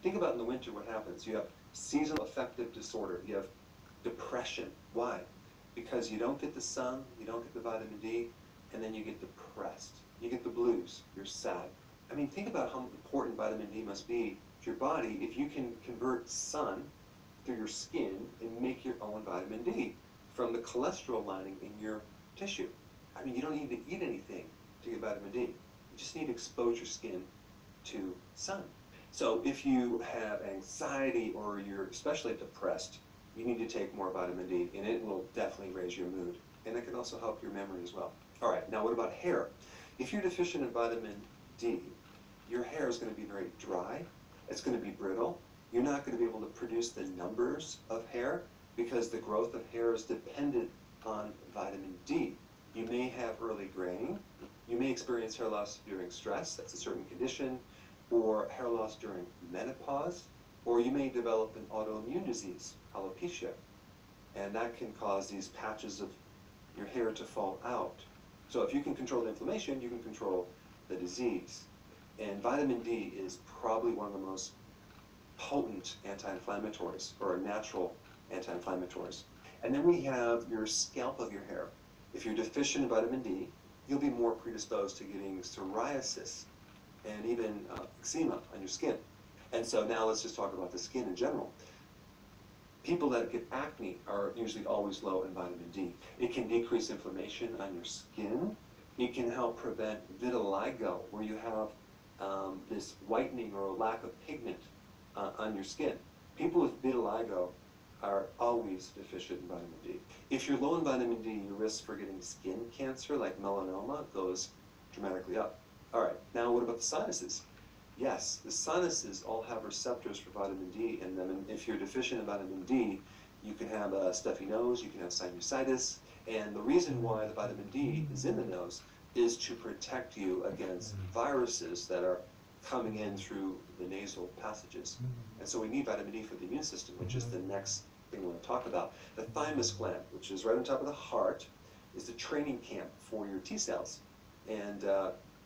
Think about in the winter what happens. You have seasonal affective disorder. You have depression. Why? Because you don't get the sun, you don't get the vitamin D, and then you get depressed. You get the blues. You're sad. I mean, think about how important vitamin D must be to your body if you can convert sun through your skin and make your own vitamin D from the cholesterol lining in your tissue. I mean, you don't need to eat anything to get vitamin D. You just need to expose your skin to sun. So if you have anxiety or you're especially depressed, you need to take more vitamin D, and it will definitely raise your mood. And it can also help your memory as well. All right, now what about hair? If you're deficient in vitamin D, your hair is going to be very dry, it's going to be brittle, you're not going to be able to produce the numbers of hair because the growth of hair is dependent on vitamin D. You may have early graying, you may experience hair loss during stress, that's a certain condition, or hair loss during menopause, or you may develop an autoimmune disease, alopecia, and that can cause these patches of your hair to fall out. So if you can control the inflammation, you can control the disease. And vitamin D is probably one of the most potent anti-inflammatories, or natural anti-inflammatories. And then we have your scalp of your hair. If you're deficient in vitamin D, you'll be more predisposed to getting psoriasis and even eczema on your skin. And so now let's just talk about the skin in general. People that get acne are usually always low in vitamin D. It can decrease inflammation on your skin. It can help prevent vitiligo, where you have this whitening or lack of pigment on your skin. People with vitiligo are always deficient in vitamin D. If you're low in vitamin D, your risk for getting skin cancer, like melanoma, goes dramatically up. All right, now what about the sinuses? Yes, the sinuses all have receptors for vitamin D in them, and if you're deficient in vitamin D, you can have a stuffy nose, you can have sinusitis, and the reason why the vitamin D is in the nose is to protect you against viruses that are coming in through the nasal passages. And so we need vitamin D for the immune system, which is the next thing we want to talk about. The thymus gland, which is right on top of the heart, is the training camp for your T cells. And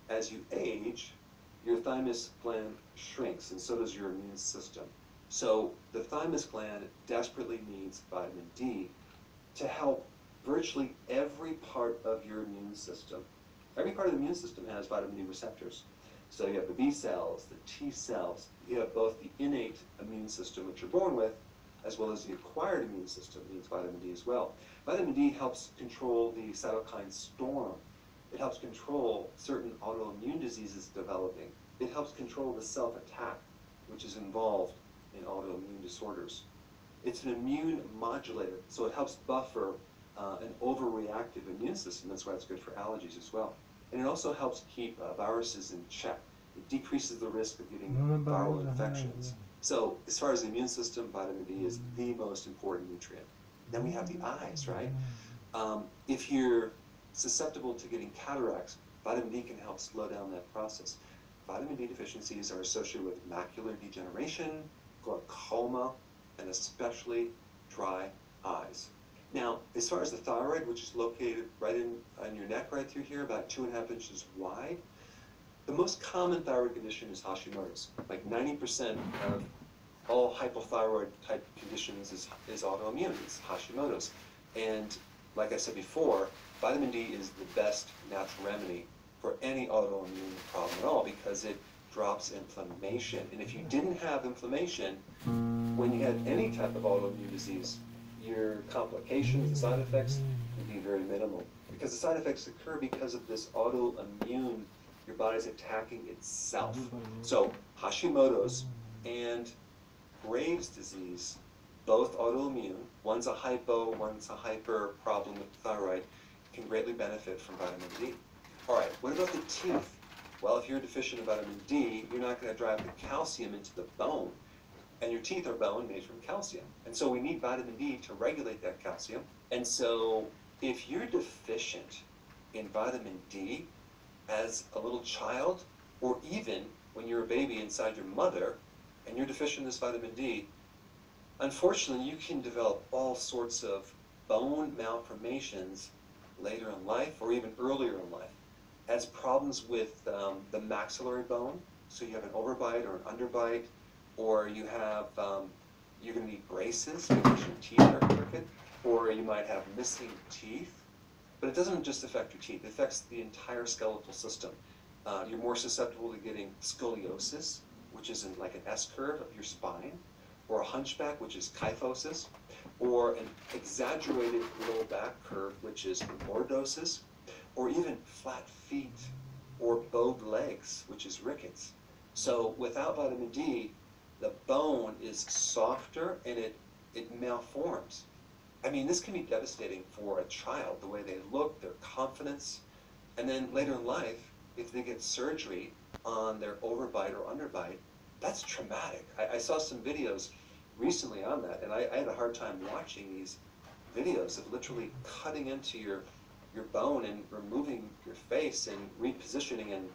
as you age, your thymus gland shrinks, and so does your immune system. So the thymus gland desperately needs vitamin D to help virtually every part of your immune system. Every part of the immune system has vitamin D receptors. So you have the B cells, the T cells, you have both the innate immune system, which you're born with, as well as the acquired immune system needs vitamin D as well. Vitamin D helps control the cytokine storm. It helps control certain autoimmune diseases developing. It helps control the self-attack, which is involved in autoimmune disorders. It's an immune modulator, so it helps buffer an overreactive immune system. That's why it's good for allergies as well. And it also helps keep viruses in check. It decreases the risk of getting viral infections. So as far as the immune system, vitamin D is the most important nutrient. Then we have the eyes, right? If you're susceptible to getting cataracts, vitamin D can help slow down that process. Vitamin D deficiencies are associated with macular degeneration, glaucoma, and especially dry eyes. Now, as far as the thyroid, which is located right on your neck right through here, about 2.5 inches wide, the most common thyroid condition is Hashimoto's. Like 90% of all hypothyroid type conditions is autoimmune, it's Hashimoto's. And like I said before, vitamin D is the best natural remedy for any autoimmune problem at all because it drops inflammation. And if you didn't have inflammation, when you had any type of autoimmune disease, your complications, the side effects would be very minimal. Because the side effects occur because of this autoimmune, your body's attacking itself. So Hashimoto's and Graves' disease, both autoimmune, one's a hypo, one's a hyper problem with the thyroid, can greatly benefit from vitamin D. All right, what about the teeth? Well, if you're deficient in vitamin D, you're not going to drive the calcium into the bone. And your teeth are bone made from calcium. And so we need vitamin D to regulate that calcium. And so if you're deficient in vitamin D as a little child, or even when you're a baby inside your mother, and you're deficient in this vitamin D, unfortunately you can develop all sorts of bone malformations later in life, or even earlier in life, as problems with the maxillary bone, so you have an overbite or an underbite, or you have, you're going to need braces because your teeth are crooked, or you might have missing teeth. But it doesn't just affect your teeth, it affects the entire skeletal system. You're more susceptible to getting scoliosis, which is like an S-curve of your spine, or a hunchback, which is kyphosis, or an exaggerated low back curve, which is lordosis, or even flat feet or bowed legs, which is rickets. So without vitamin D, the bone is softer and it malforms. I mean, this can be devastating for a child, the way they look, their confidence, and then later in life, if they get surgery on their overbite or underbite, that's traumatic. I saw some videos recently on that, and I had a hard time watching these videos of literally cutting into your bone and removing your face and repositioning and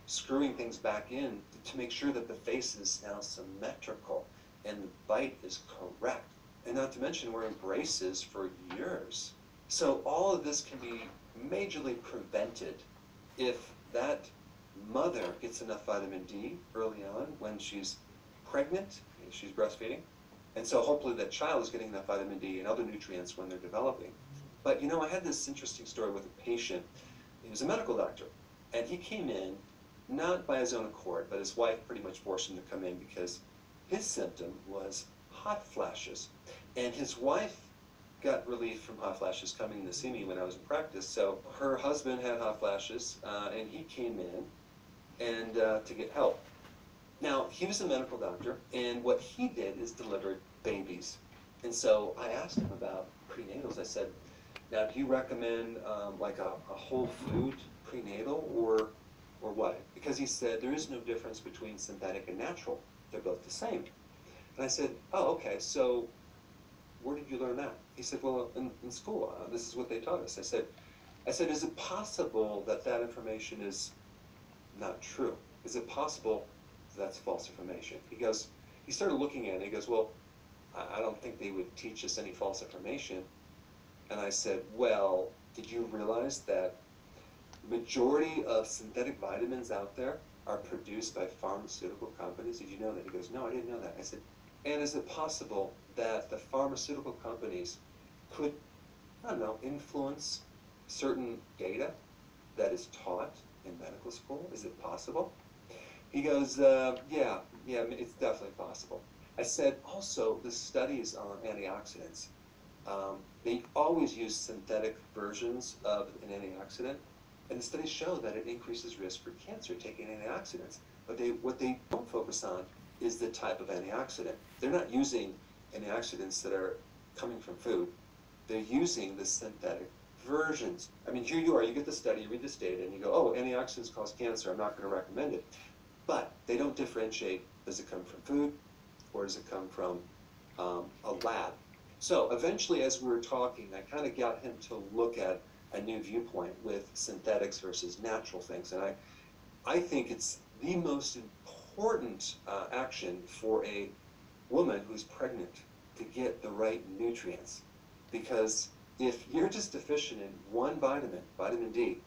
screwing things back in to make sure that the face is now symmetrical and the bite is correct. And not to mention wearing braces for years. So all of this can be majorly prevented if that mother gets enough vitamin D early on when she's pregnant, she's breastfeeding. And so hopefully that child is getting enough vitamin D and other nutrients when they're developing. But you know, I had this interesting story with a patient. He was a medical doctor, and he came in, not by his own accord, but his wife pretty much forced him to come in because his symptom was hot flashes. And his wife got relief from hot flashes coming in to see me when I was in practice. So her husband had hot flashes, and he came in and to get help. Now, he was a medical doctor, and what he did is delivered babies. And so I asked him about prenatals. I said, now, do you recommend like a whole food prenatal or what? Because he said there is no difference between synthetic and natural. They're both the same. And I said, oh, okay, so where did you learn that? He said, well, in school, this is what they taught us. I said, is it possible that that information is not true? Is it possible that's false information? He started looking at it, he goes, well, I don't think they would teach us any false information. And I said, well, did you realize that the majority of synthetic vitamins out there are produced by pharmaceutical companies? Did you know that? He goes, no, I didn't know that. I said, and is it possible that the pharmaceutical companies could, I don't know, influence certain data that is taught in medical school? Is it possible? He goes, yeah, it's definitely possible. I said, also, the studies on antioxidants, they always use synthetic versions of an antioxidant, and the studies show that it increases risk for cancer taking antioxidants. But what they don't focus on is the type of antioxidant. They're not using antioxidants that are coming from food. They're using the synthetic versions. I mean, here you are, you get the study, you read this data, and you go, oh, antioxidants cause cancer, I'm not going to recommend it. But they don't differentiate, does it come from food, or does it come from a lab? So eventually, as we were talking, I kind of got him to look at a new viewpoint with synthetics versus natural things. And I think it's the most important action for a woman who's pregnant to get the right nutrients. Because if you're just deficient in one vitamin, vitamin D,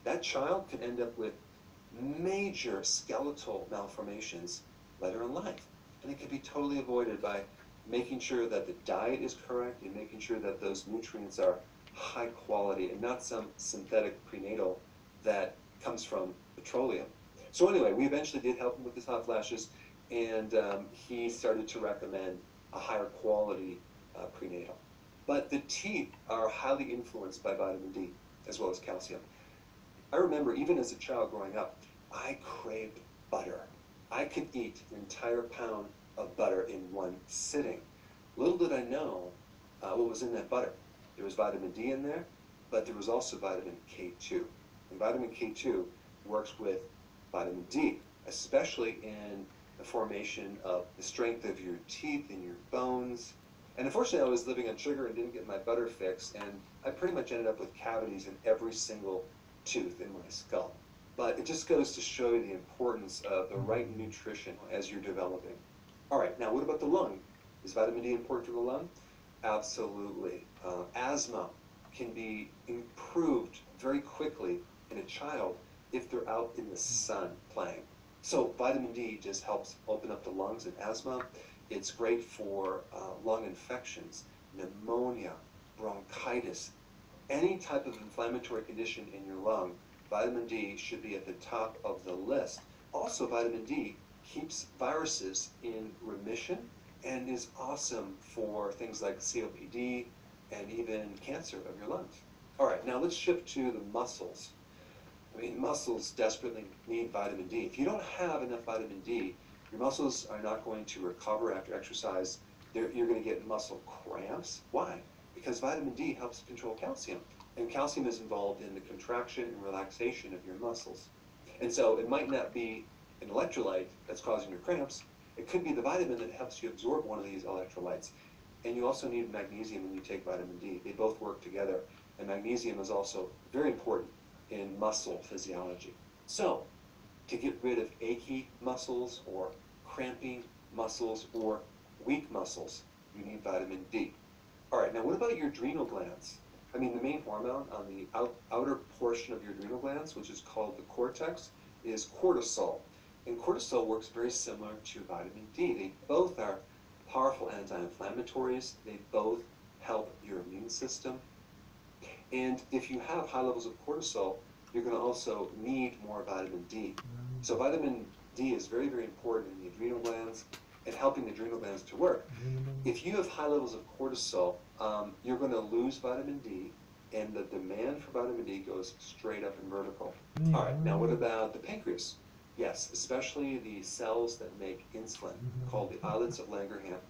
that child could end up with major skeletal malformations later in life. And it can be totally avoided by making sure that the diet is correct and making sure that those nutrients are high quality and not some synthetic prenatal that comes from petroleum. So anyway, we eventually did help him with his hot flashes, and he started to recommend a higher quality prenatal. But the teeth are highly influenced by vitamin D as well as calcium. I remember even as a child growing up, I craved butter. I could eat an entire pound of butter in one sitting. Little did I know what was in that butter. There was vitamin D in there, but there was also vitamin K2. And vitamin K2 works with vitamin D, especially in the formation of the strength of your teeth and your bones. And unfortunately, I was living on sugar and didn't get my butter fixed, and I pretty much ended up with cavities in every single tooth in my skull. But it just goes to show you the importance of the right nutrition as you're developing. All right, now what about the lung? Is vitamin D important to the lung? Absolutely. Asthma can be improved very quickly in a child if they're out in the sun playing. So vitamin D just helps open up the lungs in asthma. It's great for lung infections, pneumonia, bronchitis, any type of inflammatory condition in your lung. Vitamin D should be at the top of the list. Also, vitamin D keeps viruses in remission and is awesome for things like COPD and even cancer of your lungs. All right, now let's shift to the muscles. I mean, muscles desperately need vitamin D. If you don't have enough vitamin D, your muscles are not going to recover after exercise. You're going to get muscle cramps. Why? Because vitamin D helps control calcium. And calcium is involved in the contraction and relaxation of your muscles. And so it might not be an electrolyte that's causing your cramps. It could be the vitamin that helps you absorb one of these electrolytes. And you also need magnesium when you take vitamin D. They both work together. And magnesium is also very important in muscle physiology. So, to get rid of achy muscles or cramping muscles or weak muscles, you need vitamin D. All right, now what about your adrenal glands? I mean, the main hormone on the outer portion of your adrenal glands, which is called the cortex, is cortisol. And cortisol works very similar to vitamin D. They both are powerful anti-inflammatories. They both help your immune system. And if you have high levels of cortisol, you're going to also need more vitamin D. So vitamin D is very, very important in the adrenal glands and helping the adrenal glands to work. If you have high levels of cortisol, you're going to lose vitamin D, and the demand for vitamin D goes straight up and vertical. All right, now what about the pancreas? Yes, especially the cells that make insulin, called the islets of Langerhans.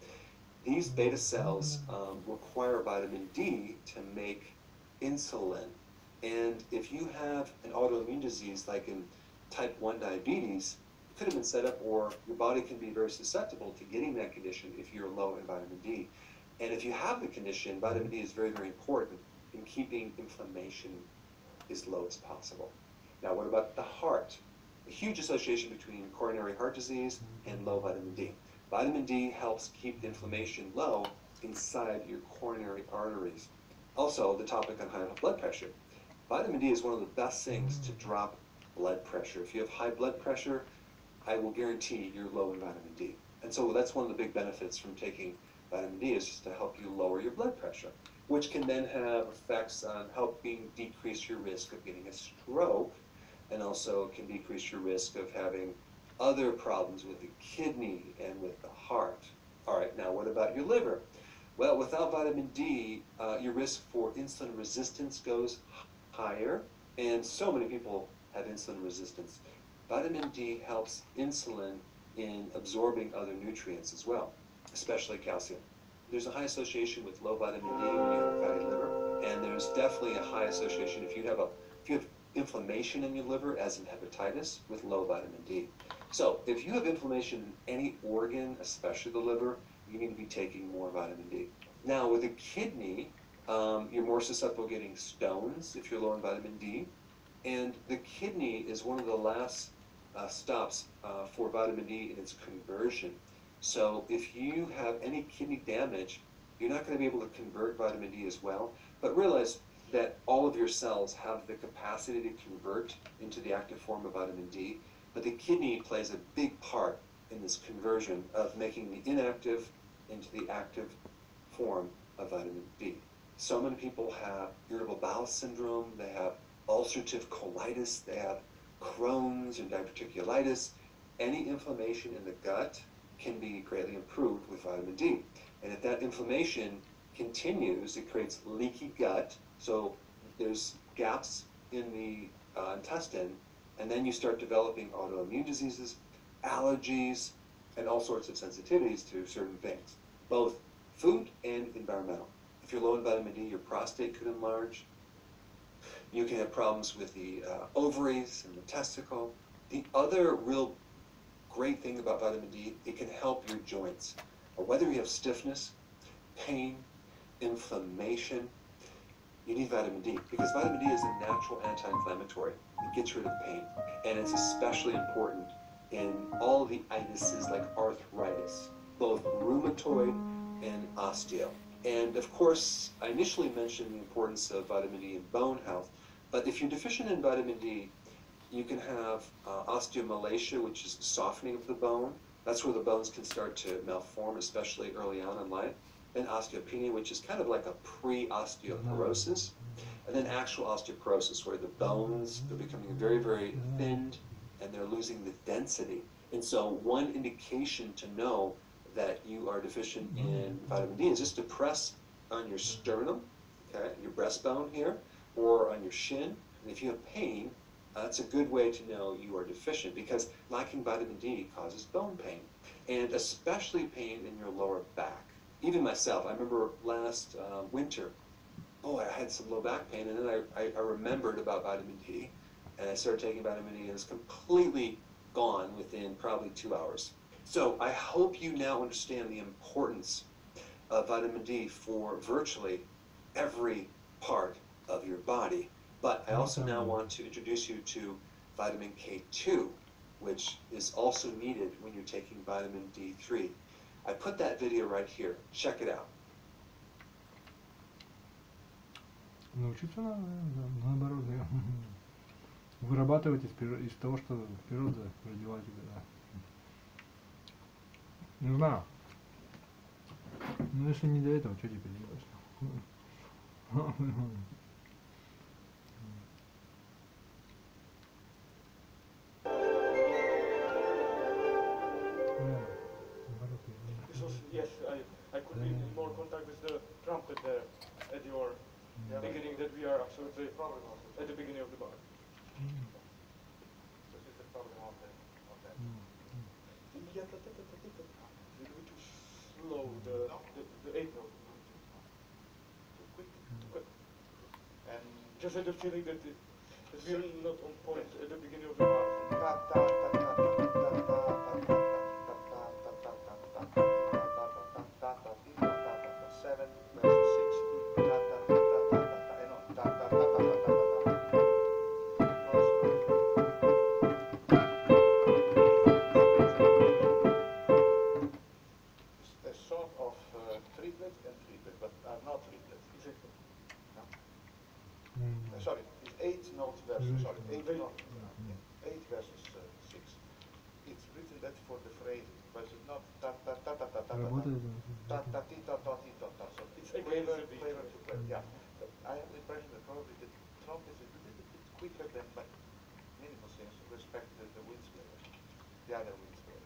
These beta cells require vitamin D to make insulin. And if you have an autoimmune disease like in type 1 diabetes, it could have been set up, or your body can be very susceptible to getting that condition if you're low in vitamin D. And if you have the condition, vitamin D is very, very important in keeping inflammation as low as possible. Now, what about the heart? A huge association between coronary heart disease and low vitamin D. Vitamin D helps keep the inflammation low inside your coronary arteries. Also, the topic on high blood pressure. Vitamin D is one of the best things to drop blood pressure. If you have high blood pressure, I will guarantee you're low in vitamin D. And so that's one of the big benefits from taking vitamin D, is just to help you lower your blood pressure, which can then have effects on helping decrease your risk of getting a stroke, and also can decrease your risk of having other problems with the kidney and with the heart. All right, now what about your liver? Well, without vitamin D, your risk for insulin resistance goes higher, and so many people have insulin resistance. Vitamin D helps insulin in absorbing other nutrients as well, especially calcium. There's a high association with low vitamin D when you have a fatty liver, and there's definitely a high association if you have inflammation in your liver, as in hepatitis, with low vitamin D. So if you have inflammation in any organ, especially the liver, you need to be taking more vitamin D. Now with the kidney, you're more susceptible to getting stones if you're low in vitamin D. And the kidney is one of the last stops for vitamin D in its conversion. So if you have any kidney damage, you're not going to be able to convert vitamin D as well. But realize that all of your cells have the capacity to convert into the active form of vitamin D, but the kidney plays a big part in this conversion of making the inactive into the active form of vitamin D. So many people have irritable bowel syndrome, they have ulcerative colitis, they have Crohn's and diverticulitis. Any inflammation in the gut can be greatly improved with vitamin D. And if that inflammation continues, it creates leaky gut, so there's gaps in the intestine, and then you start developing autoimmune diseases, allergies, and all sorts of sensitivities to certain things, both food and environmental. If you're low in vitamin D, your prostate could enlarge. You can have problems with the ovaries and the testicle. The other real great thing about vitamin D, it can help your joints. Whether you have stiffness, pain, inflammation, you need vitamin D, because vitamin D is a natural anti-inflammatory. It gets rid of pain, and it's especially important in all the itises like arthritis, both rheumatoid and osteo. And of course, I initially mentioned the importance of vitamin D in bone health, but if you're deficient in vitamin D, You can have osteomalacia, which is the softening of the bone. That's where the bones can start to malform, especially early on in life. And osteopenia, which is kind of like a pre-osteoporosis. And then actual osteoporosis, where the bones are becoming very, very thinned and they're losing the density. And so one indication to know that you are deficient in vitamin D is just to press on your sternum, okay, your breastbone here, or on your shin. And if you have pain, that's a good way to know you are deficient, because lacking vitamin D causes bone pain, and especially pain in your lower back. Even myself, I remember last winter, I had some low back pain, and then I remembered about vitamin D, and I started taking vitamin D, and it's completely gone within probably 2 hours. So I hope you now understand the importance of vitamin D for virtually every part of your body. But I also now want to introduce you to vitamin K2, which is also needed when you're taking vitamin D3. I put that video right here. Check it out. Научиться надо, наоборот, да. Вырабатывать из того, что природа родила тебя, да. Не знаю. Ну если не до этого, что теперь делать? Yes, I could be in more contact with the trumpet there at your beginning, that we are absolutely at the beginning of the bar. This is the problem of that. Yeah, a little bit too slow, the eighth note. Too quick. And just had the feeling that we're not on point at the beginning of the bar. Sorry, it's 8 notes versus, sorry, 8 notes, 8 versus 6. It's written that for the phrasing, but it's not ta ta ta ta ta ta ta ta ta ti ta ta ti ta ta. So it's flavor to play. Yeah, but I have the impression that probably the trumpet is a little bit quicker than, by minimal sense, respect the winds player, the other winds player.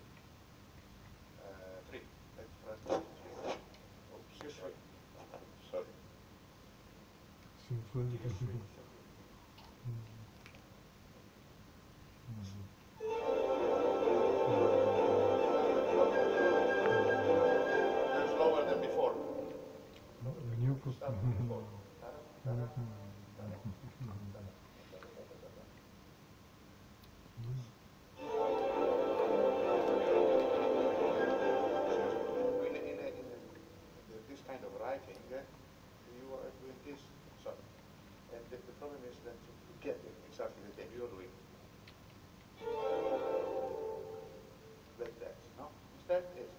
3. Oh, 6. Sorry. That's lower than before. This kind of writing, you are doing this. Sorry. And the problem is that to get exactly the thing you're doing. Like that, no? Instead is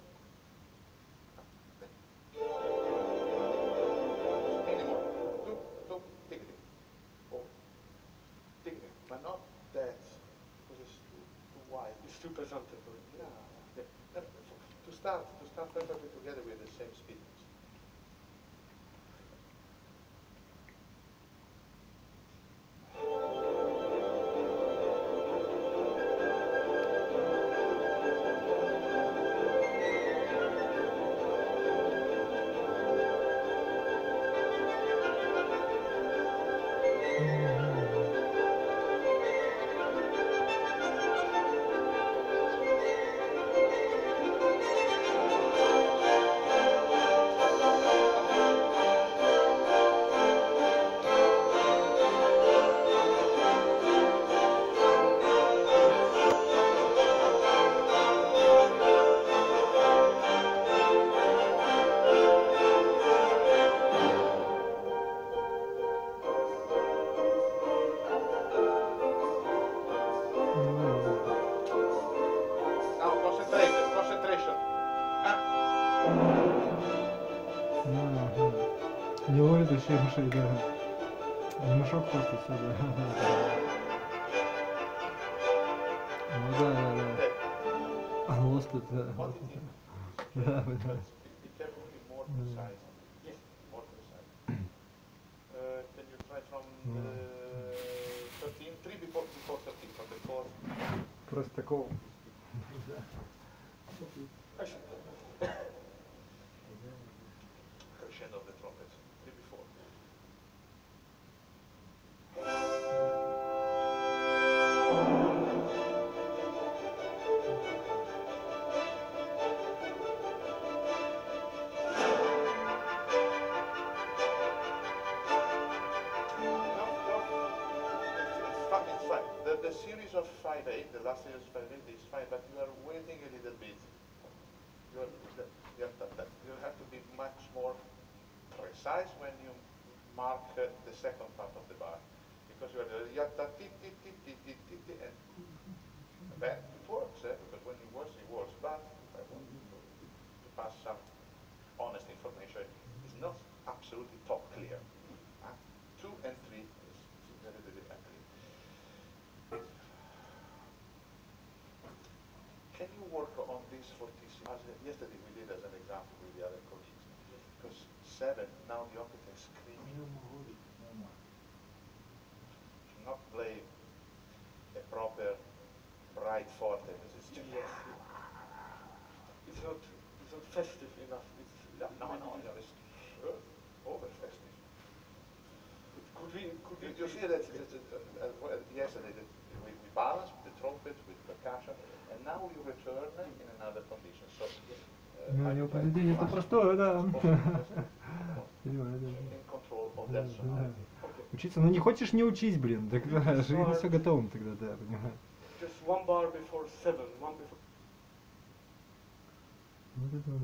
anymore. Two, ticketing. Or ticketing. But not that, because it's too wide. It's too presentable. Yeah. To start perfectly together with the same speed. Не ловит вообще ушей, да. Не мешок просто все, да. да. Lost it, да. What it is. Да, But да. be careful to be more precise. Yes, more precise. Can you try from 13, 3 before 13, from the fourth? Просто такого. Crescendo of the trumpet, 3 before. It's fine. The series of 5/8, the last series of 5/8 is fine, but you are waiting a little bit. You have to be much more precise when you mark the second part of the bar, because you are and then it works, because when it works, but I want to pass some honest information. It's not absolutely top clear. 2 and 3 is very, very unclear. Can you work on this fortissimo? As yesterday we did as an example with the other colleagues. Because 7, now the octave is screaming. Not play a proper bright forte, because it's just It's not festive enough. no, it's over festive. Could we You see that yesterday we balanced with the trumpet, with percussion, and now we return in another condition. So, У него поведение это простое, да. in control of that sound. Учиться, ну не хочешь, не учись, блин. Тогда живи все готовым тогда, да, понимаешь. just 1 bar before 7, 1 before. Вот это вот.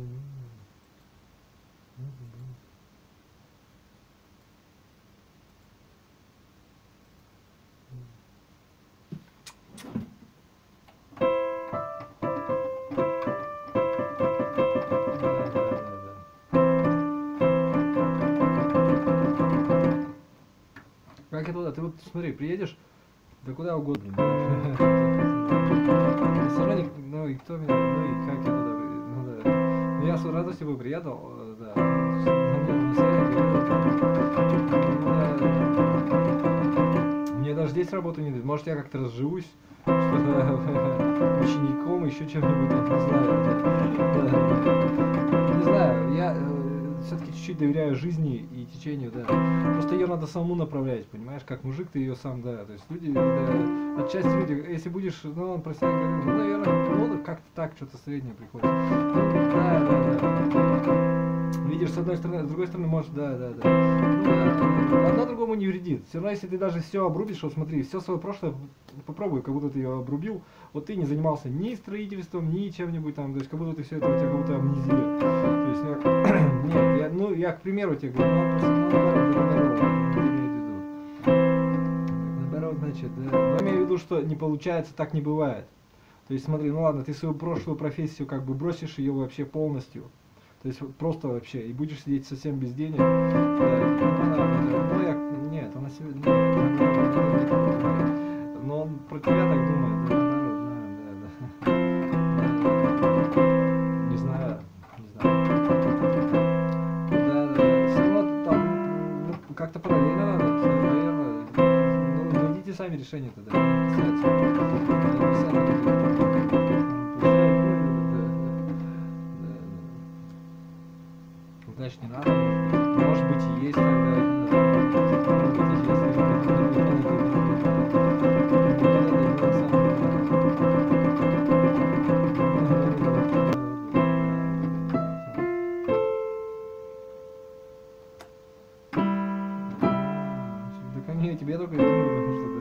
Как это туда? Ты вот смотри, приедешь, да куда угодно. Все равно, ну и кто меня, ну и как я туда, ну да. Ну я с радостью бы приехал, да. Мне даже здесь работу не дают. Может я как-то разживусь, что-то учеником, еще чем-нибудь, не знаю, я все-таки чуть-чуть доверяю жизни и течению, да. Просто ее надо самому направлять, понимаешь, как мужик ты ее сам, да. То есть люди, да, отчасти люди, если будешь, ну, он про себя говорит, ну, наверное, ну, как-то так, что-то среднее приходит. Да. Видишь, с одной стороны, с другой стороны, может, да. Ну, да. Одно другому не вредит. Все равно, если ты даже все обрубишь, вот смотри, все свое прошлое попробуй, как будто ты ее обрубил, вот ты не занимался ни строительством, ни чем-нибудь там, то есть как будто ты все это, у тебя как будто амнезия. То есть, нет, я, к примеру, тебе говорю, ну, просто, наоборот, значит, да. Но имею в виду, что не получается, так не бывает. То есть, смотри, ну ладно, ты свою прошлую профессию как бы бросишь ее вообще полностью. То есть просто вообще, и будешь сидеть совсем без денег. Нет, она себе... Но он про тебя так думает, да, Не знаю. Да, все равно там, ну, как-то параллельно надо, наверное. Ну, найдите сами решение тогда. Значит, не надо, может быть, и есть тогда. Да, конечно, тебе только думаю, потому что ты,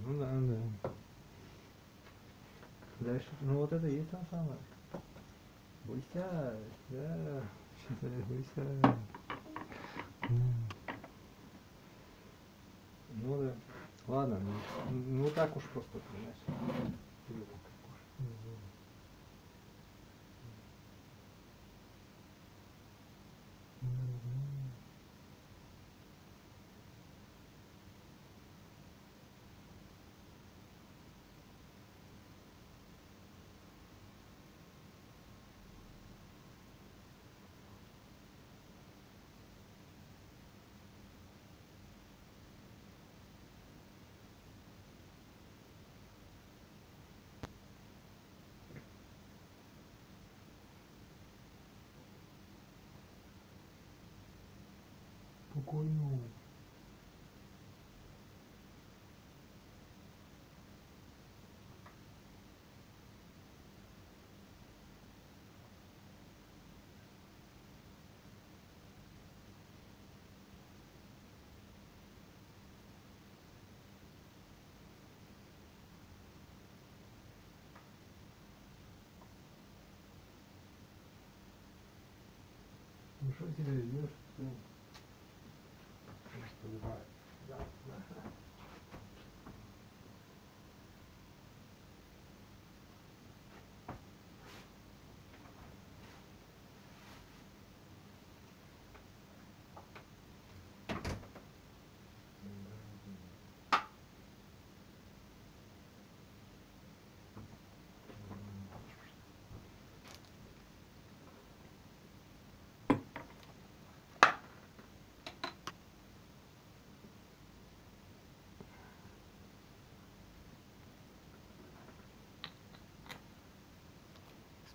Ну да, да. Дальше, ну вот это и есть там самое. Буйся, да, буйся. Ну да. Ладно, ну так уж просто, понимаешь. Спокойно. Ну что тебя идешь? Да, да.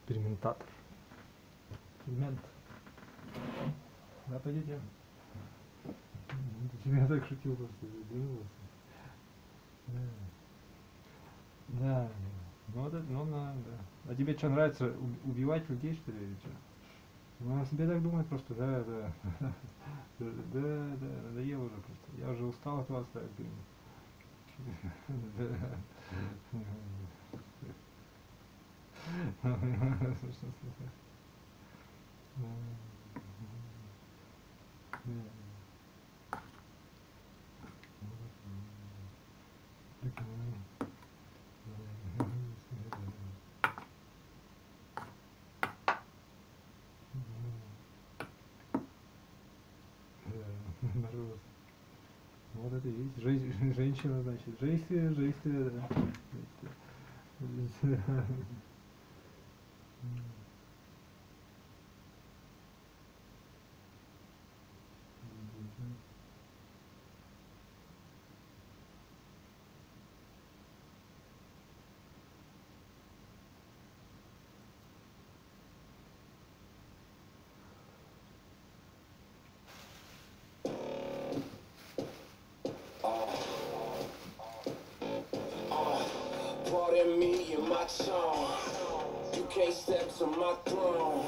Экспериментатор. Эксперимент. Да, пойдите. Я так шутил просто. Да. Да. Ну вот это, ну да. А тебе что, нравится убивать людей, что ли, или что? Ну, она себе так думает просто, да. Да, надоело уже просто. Я уже устал от вас, так. Вот это и есть. Женщина, значит. Женщина, да. Pardon me and my tone. You can't step to my throne.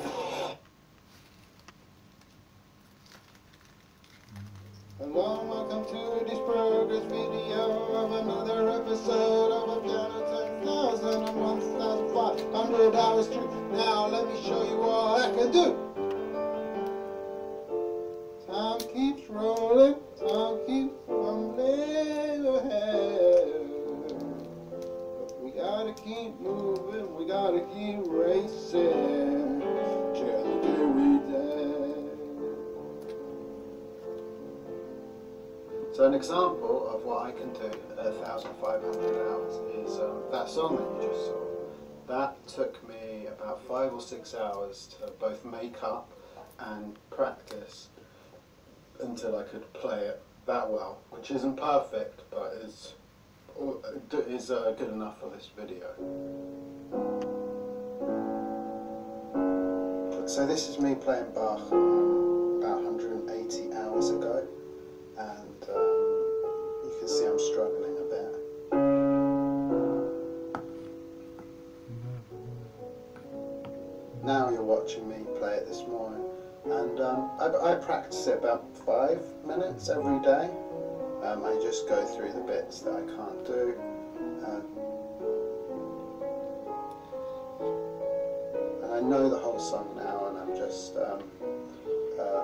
Hello, welcome to this progress video of another episode of a piano 10,000 and 1,500 hours true. Now let me show you what I can do. Time keeps rolling, time keeps rumbling ahead. But we gotta keep moving, we gotta keep racing till the day we die. So an example of what I can do at 1,500 hours is that song that you just saw. that took me about 5 or 6 hours to both make up and practice until I could play it that well, which isn't perfect, but is good enough for this video. So this is me playing Bach about 180 hours ago, and you can see I'm struggling a bit. Now you're watching me play it this morning, and I practice it about 5 minutes every day. I just go through the bits that I can't do. And I know the whole song now, and I'm just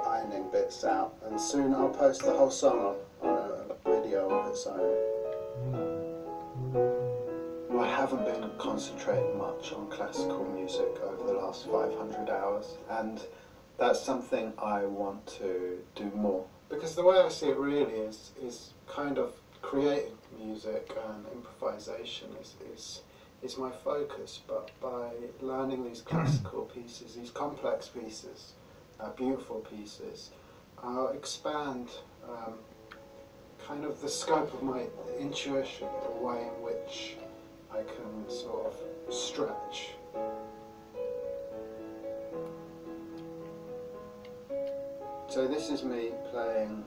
ironing bits out, and soon I'll post the whole song on a video of its own. I haven't been concentrating much on classical music over the last 500 hours, and that's something I want to do more. Because the way I see it really is kind of creating music and improvisation is my focus, but by learning these classical pieces, these complex pieces, beautiful pieces, I'll expand kind of the scope of my intuition, the way in which I can sort of stretch. So this is me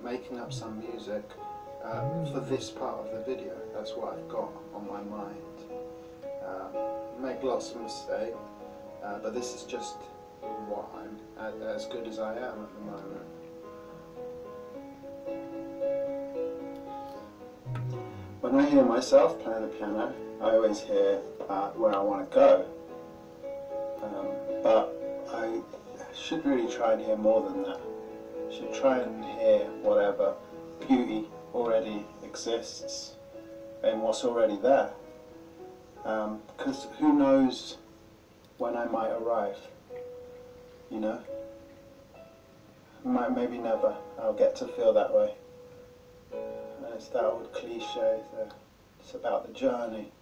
making up some music for this part of the video. That's what I've got on my mind. Make lots of mistakes, but this is just what I'm as good as I am at the moment. When I hear myself playing the piano, I always hear where I want to go, but I should really try and hear more than that. I should try and hear whatever beauty already exists and what's already there, because who knows when I might arrive, you know? Maybe never I'll get to feel that way. And it's that old cliche that it's about the journey,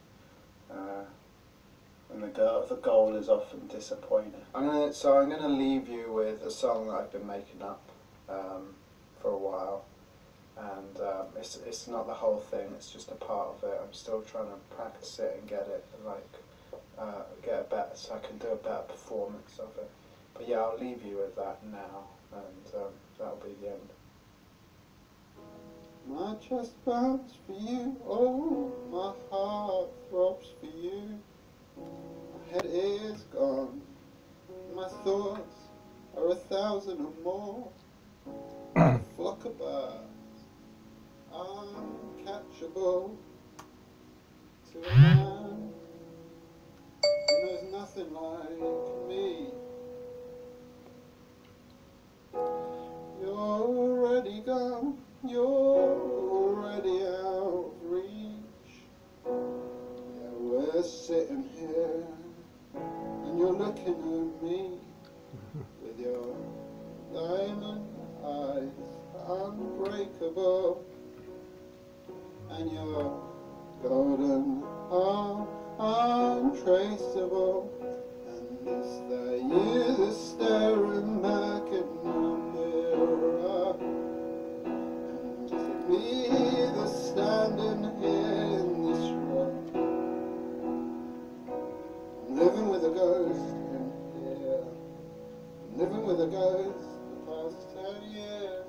and the goal is often disappointing. So I'm gonna leave you with a song that I've been making up for a while, and it's not the whole thing, it's just a part of it. I'm still trying to practice it and get it, get a better, so I can do a better performance of it. But yeah, I'll leave you with that now, and that'll be the end. My chest burns for you, oh, my heart throbs for you. My head is gone, my thoughts are 1,000 or more. A flock of birds, uncatchable to a man who knows nothing like me. You're already gone, you're already out of reach. Yeah, we're sitting here and you're looking at me with your diamond eyes, unbreakable, and your golden heart untraceable. And it's the years staring back in the mirror, and it's me that's standing here in this room. I'm living with a ghost in here. I'm living with a ghost the past 10 years.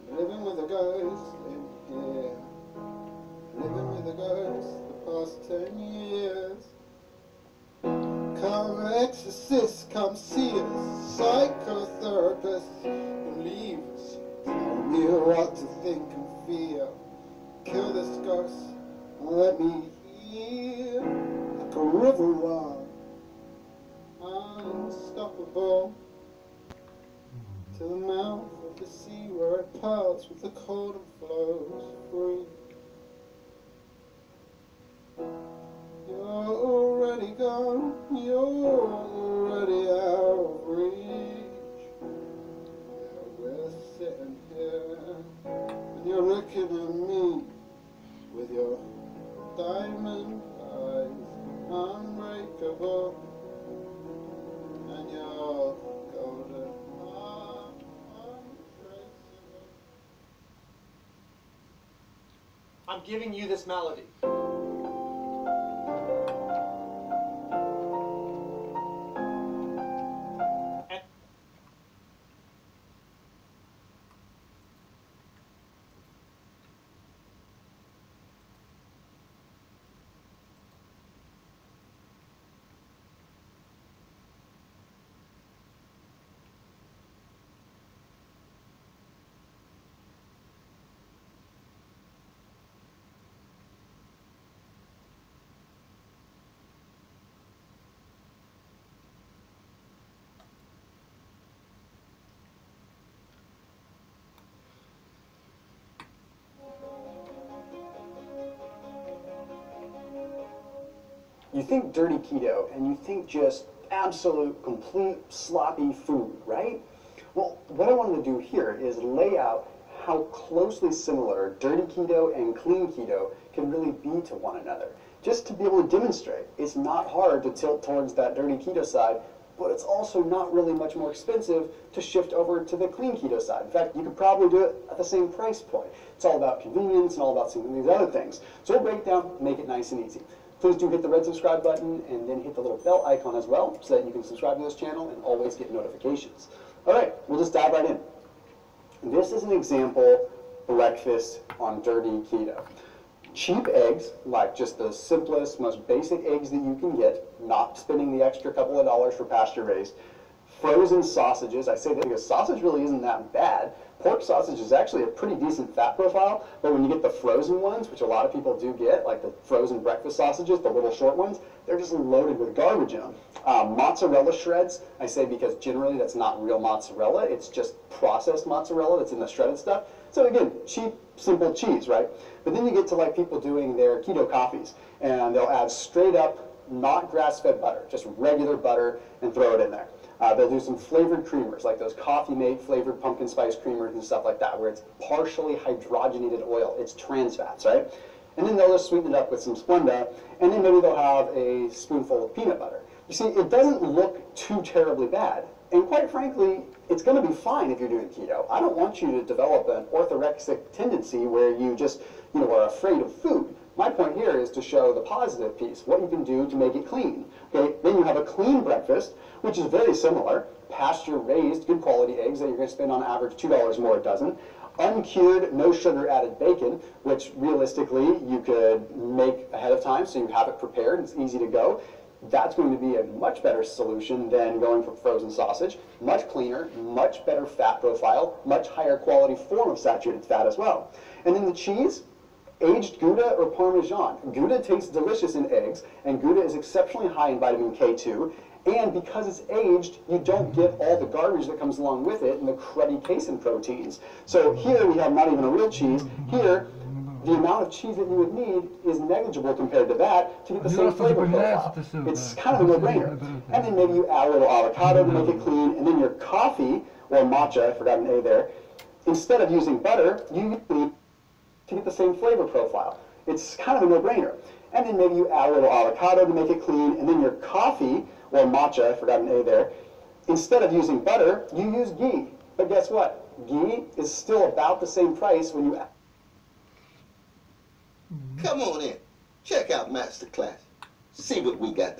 I'm living with a ghost in here. I'm living with a ghost the past 10 years. Come exorcist, come see us, psychotherapists, believe us, tell me what to think and feel. Kill this ghost and let me heal like a river run, unstoppable, to the mouth of the sea where it parts with the cold and flows free. You're already gone, you're already out of reach. Yeah, we're sitting here and you're looking at me with your diamond eyes, unbreakable. I'm giving you this melody. You think dirty keto, and you think just absolute, complete, sloppy food, right? Well, what I wanted to do here is lay out how closely similar dirty keto and clean keto can really be to one another. Just to be able to demonstrate, it's not hard to tilt towards that dirty keto side, but it's also not really much more expensive to shift over to the clean keto side. In fact, you could probably do it at the same price point. It's all about convenience and all about some of these other things. So we'll break it down, make it nice and easy. Please do hit the red subscribe button and then hit the little bell icon as well so that you can subscribe to this channel and always get notifications. All right, we'll just dive right in. This is an example breakfast on dirty keto. Cheap eggs, like just the simplest, most basic eggs that you can get, not spending the extra couple of dollars for pasture raised. Frozen sausages, I say that because sausage really isn't that bad. Pork sausage is actually a pretty decent fat profile, but when you get the frozen ones, which a lot of people do get, like the frozen breakfast sausages, the little short ones, they're just loaded with garbage in them. Mozzarella shreds, I say because generally that's not real mozzarella, it's just processed mozzarella that's in the shredded stuff. So again, cheap, simple cheese, right? But then you get to like people doing their keto coffees, and they'll add straight up, not grass-fed butter, just regular butter, and throw it in there. They'll do some flavored creamers, like those Coffee Mate flavored pumpkin spice creamers and stuff like that, where it's partially hydrogenated oil. It's trans fats, right? And then they'll just sweeten it up with some Splenda, and then maybe they'll have a spoonful of peanut butter. You see, it doesn't look too terribly bad. And quite frankly, it's going to be fine if you're doing keto. I don't want you to develop an orthorexic tendency where you just, are afraid of food. My point here is to show the positive piece, what you can do to make it clean. Okay, then you have a clean breakfast, which is very similar. Pasture-raised, good quality eggs that you're going to spend on average $2 more a dozen. Uncured, no sugar added bacon, which realistically you could make ahead of time so you have it prepared, it's easy to go. That's going to be a much better solution than going for frozen sausage. Much cleaner, much better fat profile, much higher quality form of saturated fat as well. And then the cheese, aged Gouda or Parmesan. Gouda tastes delicious in eggs, and Gouda is exceptionally high in vitamin K2. And because it's aged, you don't get all the garbage that comes along with it and the cruddy casein proteins. So here we have not even a real cheese. Here, the amount of cheese that you would need is negligible compared to that to get the same flavor profile. It's kind of a no-brainer. And then maybe you add a little avocado to make it clean, and then your coffee, or matcha, I forgot an A there, instead of using butter, you need to get the same flavor profile. It's kind of a no-brainer. And then maybe you add a little avocado to make it clean, and then your coffee, or matcha, I forgot an A there, instead of using butter, you use ghee. But guess what? Ghee is still about the same price when you add. Come on in. Check out Masterclass. See what we got to